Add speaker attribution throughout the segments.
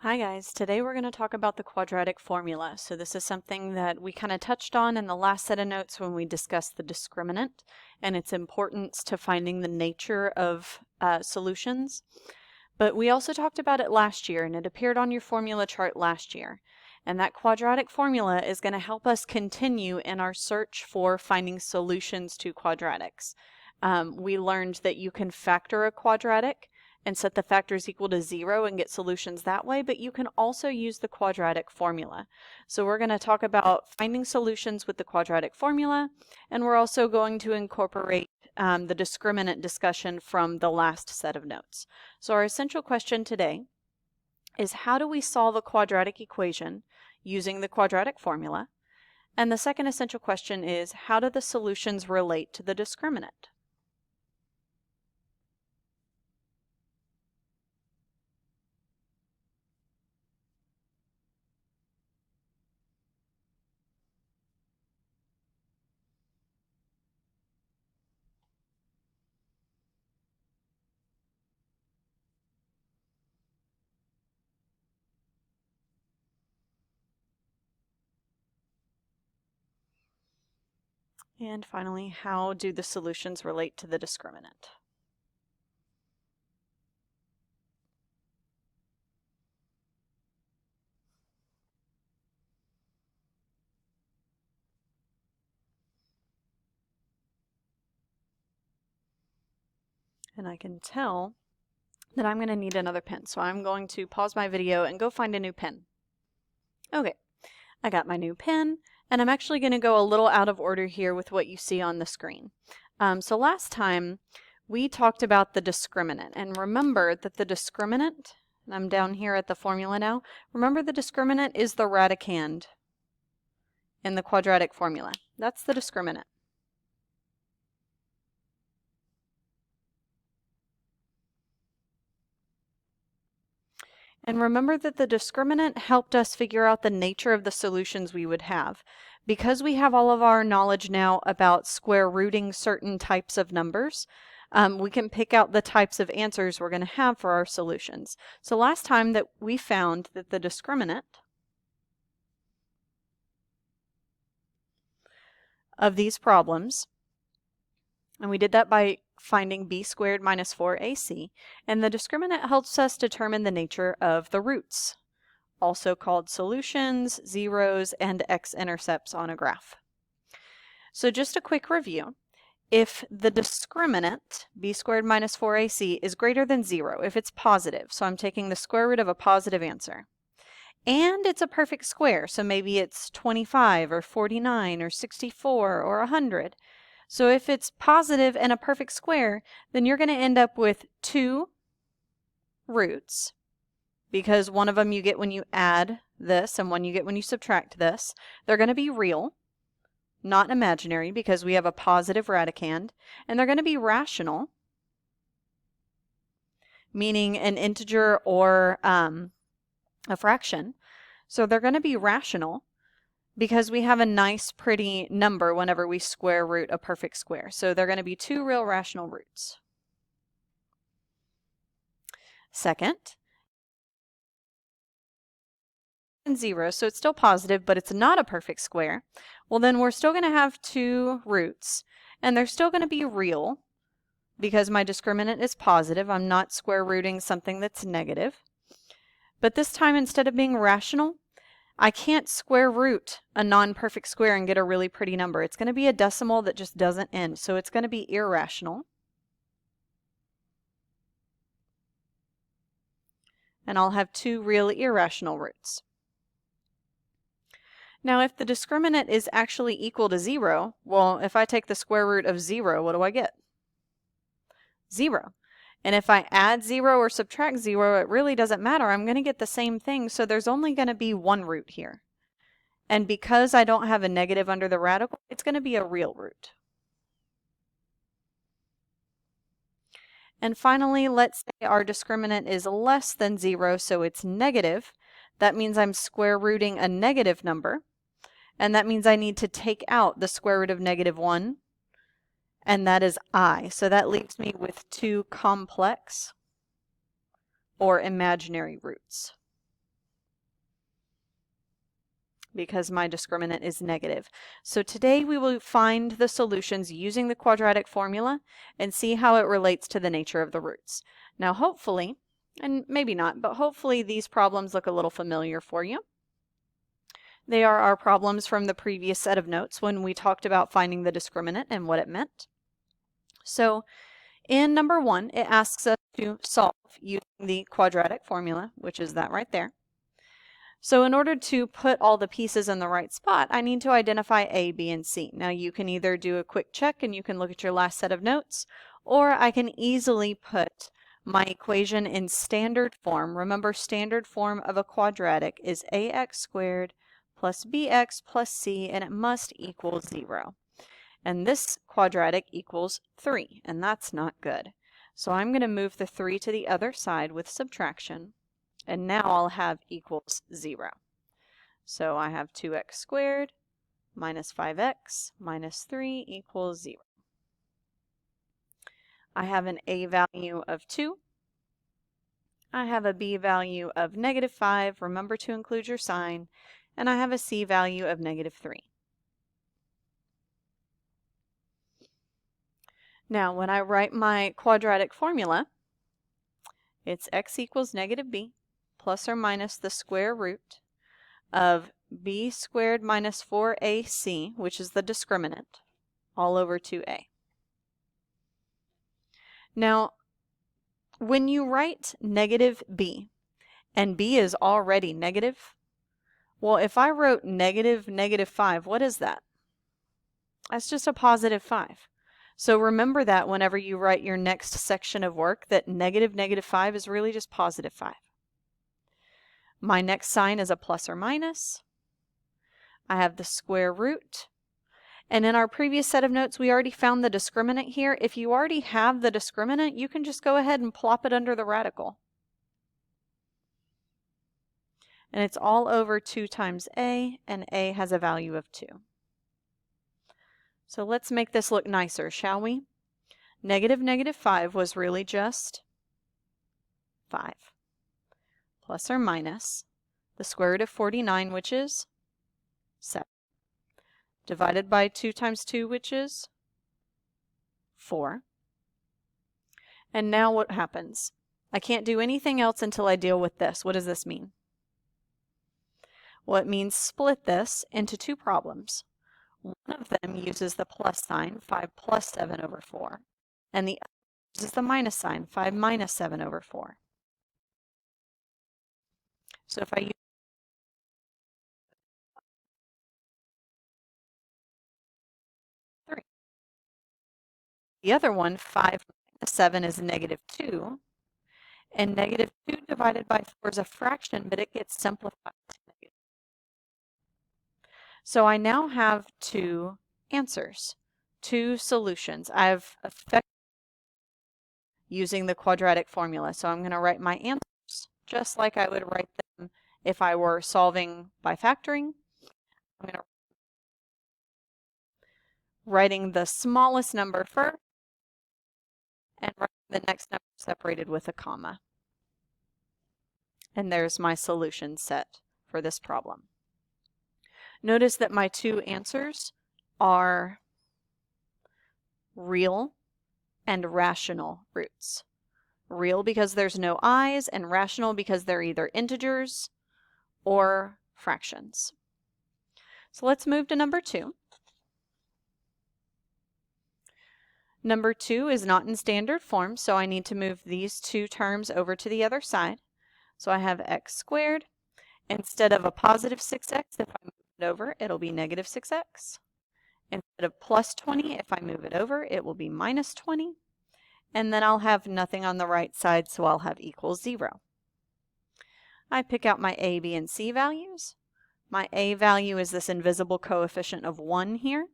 Speaker 1: Hi guys, today we're going to talk about the quadratic formula. So this is something that we kind of touched on in the last set of notes when we discussed the discriminant and its importance to finding the nature of solutions. But we also talked about it last year and it appeared on your formula chart last year. And that quadratic formula is going to help us continue in our search for finding solutions to quadratics. We learned that you can factor a quadratic and set the factors equal to 0 and get solutions that way, but you can also use the quadratic formula. So we're going to talk about finding solutions with the quadratic formula, and we're also going to incorporate the discriminant discussion from the last set of notes. So our essential question today is, how do we solve a quadratic equation using the quadratic formula? And the second essential question is, how do the solutions relate to the discriminant? And finally, how do the solutions relate to the discriminant? And I can tell that I'm going to need another pen, so I'm going to pause my video and go find a new pen. Okay, I got my new pen, and I'm actually going to go a little out of order here with what you see on the screen. So last time we talked about the discriminant, and remember that the discriminant, and I'm down here at the formula now, remember the discriminant is the radicand in the quadratic formula. That's the discriminant. And remember that the discriminant helped us figure out the nature of the solutions we would have. Because we have all of our knowledge now about square rooting certain types of numbers, we can pick out the types of answers we're going to have for our solutions. So last time that we found that the discriminant of these problems, and we did that by finding b squared minus 4ac, and the discriminant helps us determine the nature of the roots, also called solutions, zeros, and x-intercepts on a graph. So just a quick review. If the discriminant, b squared minus 4ac, is greater than 0, if it's positive, so I'm taking the square root of a positive answer, and it's a perfect square, so maybe it's 25 or 49 or 64 or 100. So if it's positive and a perfect square, then you're going to end up with 2 roots, because one of them you get when you add this and one you get when you subtract this. They're going to be real, not imaginary, because we have a positive radicand, and they're going to be rational, meaning an integer or a fraction. So they're going to be rational because we have a nice pretty number whenever we square root a perfect square. So they're going to be 2 real rational roots. Second, and 0, so it's still positive, but it's not a perfect square. Well, then we're still going to have 2 roots, and they're still going to be real because my discriminant is positive. I'm not square rooting something that's negative. But this time, instead of being rational, I can't square root a non-perfect square and get a really pretty number. It's going to be a decimal that just doesn't end, so it's going to be irrational. And I'll have 2 real irrational roots. Now, if the discriminant is actually equal to 0, well, if I take the square root of 0, what do I get? 0. And if I add 0 or subtract 0, it really doesn't matter. I'm going to get the same thing, so there's only going to be 1 root here. And because I don't have a negative under the radical, it's going to be a real root. And finally, let's say our discriminant is less than 0, so it's negative. That means I'm square rooting a negative number. And that means I need to take out the square root of -1, and that is I. So that leaves me with 2 complex or imaginary roots. because my discriminant is negative. So today we will find the solutions using the quadratic formula and see how it relates to the nature of the roots. Now hopefully, and maybe not, but hopefully these problems look a little familiar for you. They are our problems from the previous set of notes when we talked about finding the discriminant and what it meant. So in number 1, it asks us to solve using the quadratic formula, which is that right there. So in order to put all the pieces in the right spot, I need to identify A, B, and C. Now you can either do a quick check and you can look at your last set of notes, or I can easily put my equation in standard form. Remember, standard form of a quadratic is ax squared plus bx plus c, and it must equal 0. And this quadratic equals 3, and that's not good. So I'm going to move the 3 to the other side with subtraction. And now I'll have equals 0. So I have 2x squared minus 5x minus 3 equals 0. I have an a value of 2. I have a b value of negative 5. Remember to include your sign. And I have a c value of negative 3. Now when I write my quadratic formula, it's x equals negative b plus or minus the square root of b squared minus 4ac, which is the discriminant, all over 2a. Now, when you write negative b, and b is already negative, well, if I wrote negative 5, what is that? That's just a positive 5. So remember that whenever you write your next section of work, that negative 5 is really just positive 5. My next sign is a plus or minus. I have the square root. And in our previous set of notes, we already found the discriminant here. If you already have the discriminant, you can just go ahead and plop it under the radical. And it's all over 2 times a, and a has a value of 2. So let's make this look nicer, shall we? Negative 5 was really just 5. Plus or minus the square root of 49, which is 7. Divided by 2 times 2, which is 4. And now what happens? I can't do anything else until I deal with this. What does this mean? Well, it means split this into 2 problems. One of them uses the plus sign, 5 plus 7 over 4. And the other uses the minus sign, 5 minus 7 over 4. So if I use the other one, 5 minus 7 is negative 2. And negative 2 divided by 4 is a fraction, but it gets simplified to negative. So I now have 2 answers, 2 solutions. I've effectively using the quadratic formula. So I'm going to write my answers just like I would write them if I were solving by factoring. I'm going to writing the smallest number first and writing the next number separated with a comma. And there's my solution set for this problem. Notice that my 2 answers are real and rational roots. Real because there's no i's, and rational because they're either integers or fractions. So let's move to number 2. Number 2 is not in standard form, so I need to move these 2 terms over to the other side. So I have x squared. Instead of a positive 6x, if I move it over, it'll be negative 6x. Instead of plus 20, if I move it over, it will be minus 20. And then I'll have nothing on the right side, so I'll have equals 0. I pick out my a, b, and c values. My a value is this invisible coefficient of 1 here.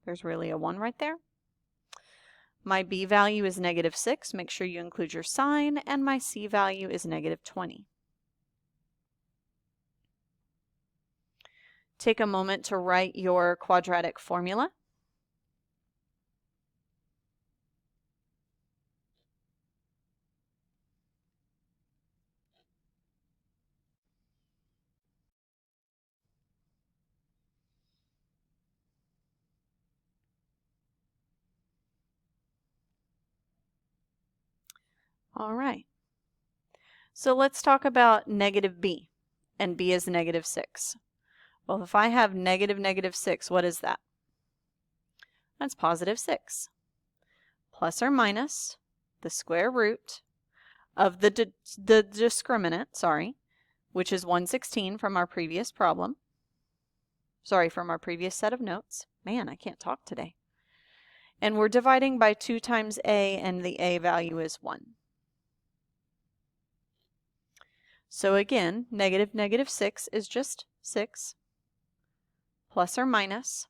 Speaker 1: There's really a 1 right there. My b value is negative 6. Make sure you include your sign. And my c value is negative 20. Take a moment to write your quadratic formula. All right. So let's talk about negative b, and b is negative 6. Well, if I have negative 6, what is that? That's positive 6. Plus or minus the square root of the discriminant, which is 116 from our previous problem. From our previous set of notes. Man, I can't talk today. And we're dividing by 2 times a, and the a value is 1. So again, negative 6 is just 6, plus or minus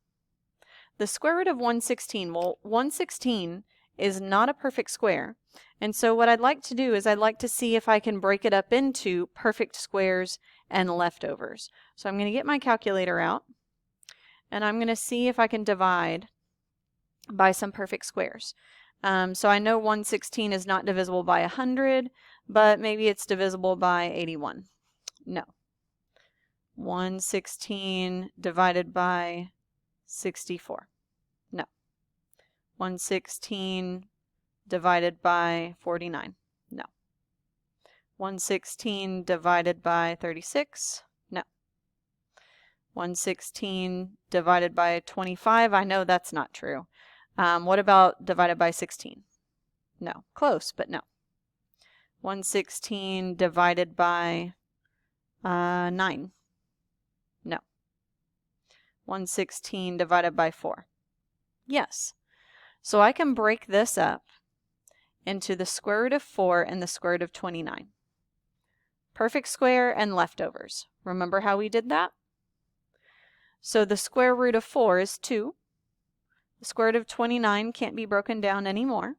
Speaker 1: the square root of 116. Well, 116 is not a perfect square, and so what I'd like to do is I'd like to see if I can break it up into perfect squares and leftovers. So I'm going to get my calculator out, and I'm going to see if I can divide by some perfect squares. So I know 116 is not divisible by 100, but maybe it's divisible by 81. No. 116 divided by 64. No. 116 divided by 49. No. 116 divided by 36. No. 116 divided by 25. I know that's not true. What about divided by 16? No. Close, but no. 116 divided by 9. No. 116 divided by 4. Yes. So I can break this up into the square root of 4 and the square root of 29. Perfect square and leftovers. Remember how we did that? So the square root of 4 is 2. The square root of 29 can't be broken down anymore.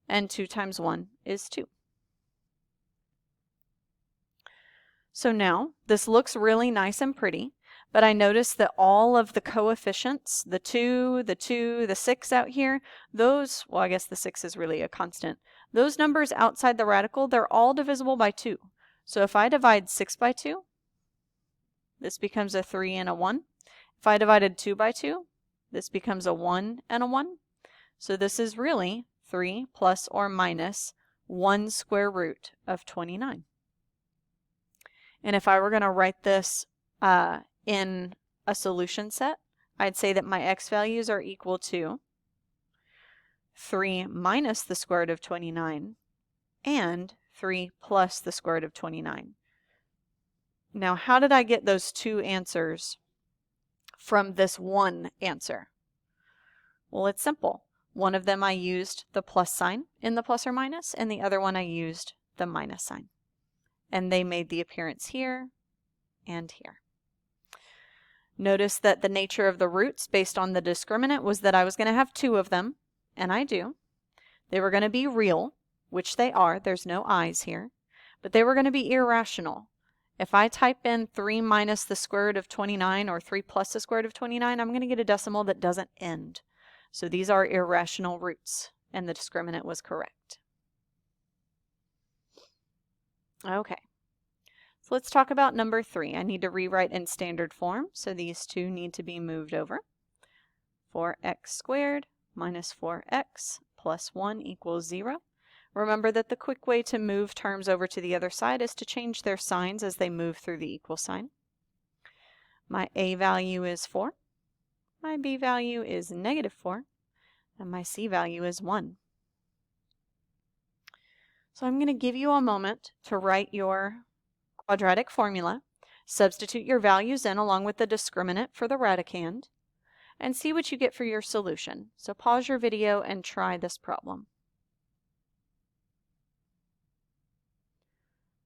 Speaker 1: And 2 times 1 is 2. So now, this looks really nice and pretty, but I notice that all of the coefficients, the 2, the 6 out here, those, well, I guess the 6 is really a constant. Those numbers outside the radical, they're all divisible by 2. So if I divide 6 by 2, this becomes a 3 and a 1. If I divided 2 by 2, this becomes a 1 and a 1. So this is really 3 plus or minus 1 square root of 29. And if I were going to write this in a solution set, I'd say that my x values are equal to 3 minus the square root of 29 and 3 plus the square root of 29. Now, how did I get those two answers from this one answer? Well, it's simple. One of them I used the plus sign in the plus or minus, and the other one I used the minus sign. And they made the appearance here and here. Notice that the nature of the roots based on the discriminant was that I was going to have 2 of them, and I do. They were going to be real, which they are. There's no i's here. But they were going to be irrational. If I type in 3 minus the square root of 29 or 3 plus the square root of 29, I'm going to get a decimal that doesn't end. So these are irrational roots, and the discriminant was correct. Okay. So let's talk about number 3. I need to rewrite in standard form, so these two need to be moved over. 4x squared minus 4x plus 1 equals 0. Remember that the quick way to move terms over to the other side is to change their signs as they move through the equal sign. My a value is 4. My b value is negative 4. And my c value is 1. So I'm going to give you a moment to write your quadratic formula, substitute your values in along with the discriminant for the radicand, and see what you get for your solution. So pause your video and try this problem.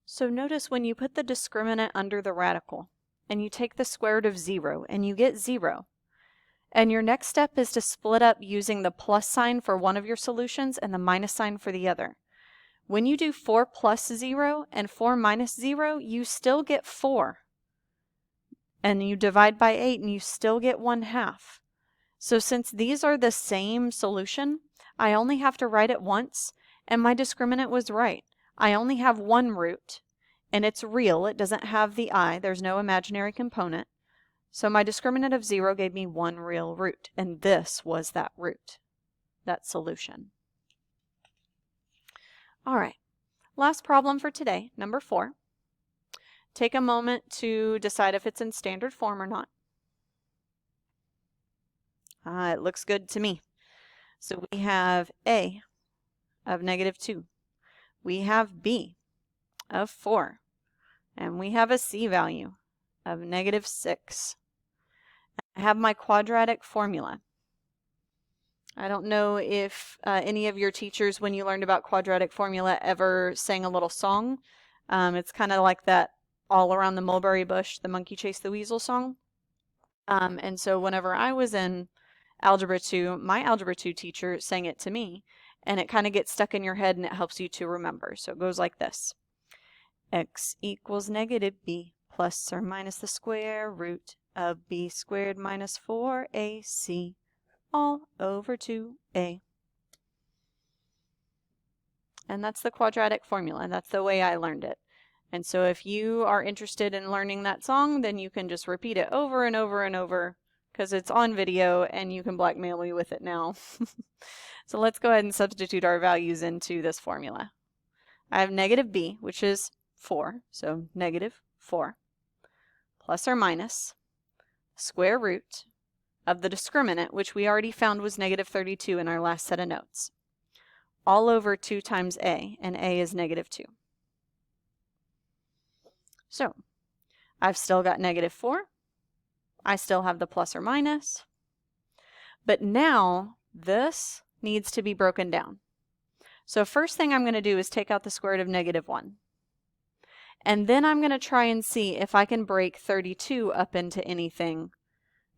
Speaker 1: So notice when you put the discriminant under the radical, and you take the square root of 0, and you get 0. And your next step is to split up using the plus sign for one of your solutions and the minus sign for the other. When you do 4 plus 0 and 4 minus 0, you still get 4. And you divide by 8 and you still get 1/2. So since these are the same solution, I only have to write it once, and my discriminant was right. I only have one root, and it's real. It doesn't have the I. There's no imaginary component. So my discriminant of 0 gave me one real root, and this was that root, that solution. All right, last problem for today, number 4. Take a moment to decide if it's in standard form or not. It looks good to me. So we have a of -2. We have b of 4. And we have a c value of -6. I have my quadratic formula. I don't know if any of your teachers, when you learned about quadratic formula, ever sang a little song. It's kind of like that All Around the Mulberry Bush, the Monkey Chased the Weasel song. And so whenever I was in Algebra 2, my Algebra 2 teacher sang it to me, and it kind of gets stuck in your head and it helps you to remember. So it goes like this. X equals -b plus or minus the square root of b squared minus 4ac all over 2a. And that's the quadratic formula. That's the way I learned it. And so if you are interested in learning that song, then you can just repeat it over and over and over because it's on video and you can blackmail me with it now. So let's go ahead and substitute our values into this formula. I have -b, which is 4, so -4, plus or minus square root of the discriminant, which we already found was -32 in our last set of notes, all over 2 times a, and a is -2. So I've still got -4. I still have the plus or minus. But now this needs to be broken down. So first thing I'm going to do is take out the square root of -1. And then I'm going to try and see if I can break 32 up into anything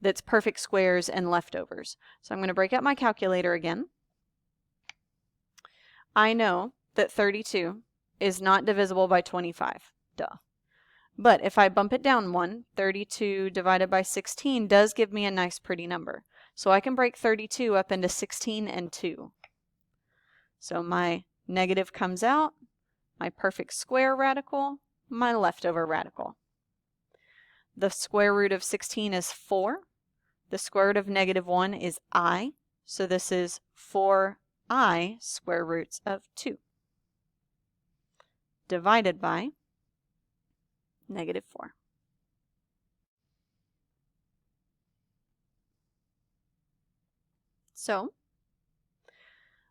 Speaker 1: that's perfect squares and leftovers. So I'm going to break out my calculator again. I know that 32 is not divisible by 25. Duh. But if I bump it down 1, 32 divided by 16 does give me a nice pretty number. So I can break 32 up into 16 and 2. So my negative comes out, my perfect square radical, my leftover radical. The square root of 16 is 4. The square root of -1 is I. So this is 4i square roots of 2 divided by -4. So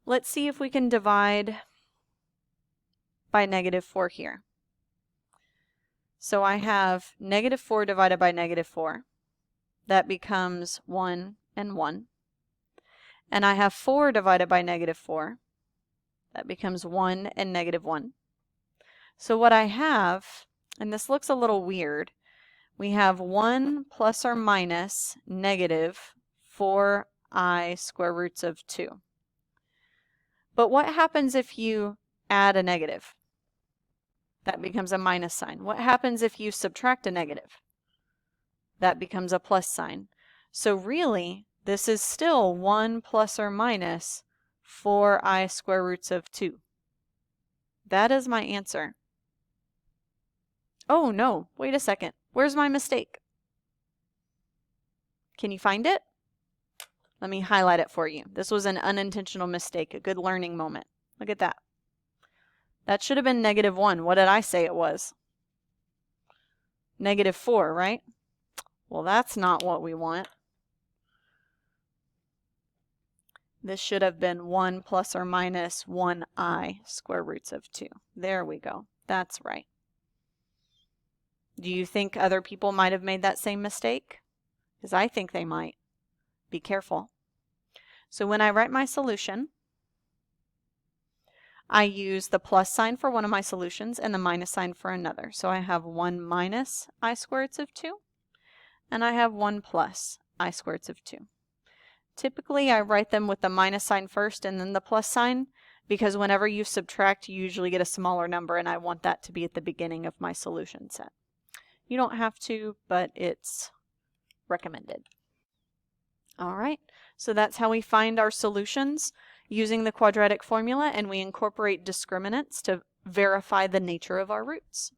Speaker 1: let's see if we can divide by -4 here. So I have -4 divided by -4. That becomes 1 and 1. And I have 4 divided by -4. That becomes 1 and -1. So what I have, and this looks a little weird, we have 1 plus or minus -4i square roots of 2. But what happens if you add a negative? That becomes a minus sign. What happens if you subtract a negative? That becomes a plus sign. So really, this is still 1 plus or minus 4i square roots of 2. That is my answer. Oh no, wait a second. Where's my mistake? Can you find it? Let me highlight it for you. This was an unintentional mistake, a good learning moment. Look at that. That should have been -1. What did I say it was? -4, right? Well, that's not what we want. This should have been 1 plus or minus 1i square roots of 2. There we go. That's right. Do you think other people might have made that same mistake? Because I think they might. Be careful. So when I write my solution, I use the plus sign for one of my solutions and the minus sign for another. So I have 1 minus I square roots of 2, and I have 1 plus I square roots of 2. Typically, I write them with the minus sign first and then the plus sign, because whenever you subtract, you usually get a smaller number, and I want that to be at the beginning of my solution set. You don't have to, but it's recommended. All right, so that's how we find our solutions using the quadratic formula, and we incorporate discriminants to verify the nature of our roots.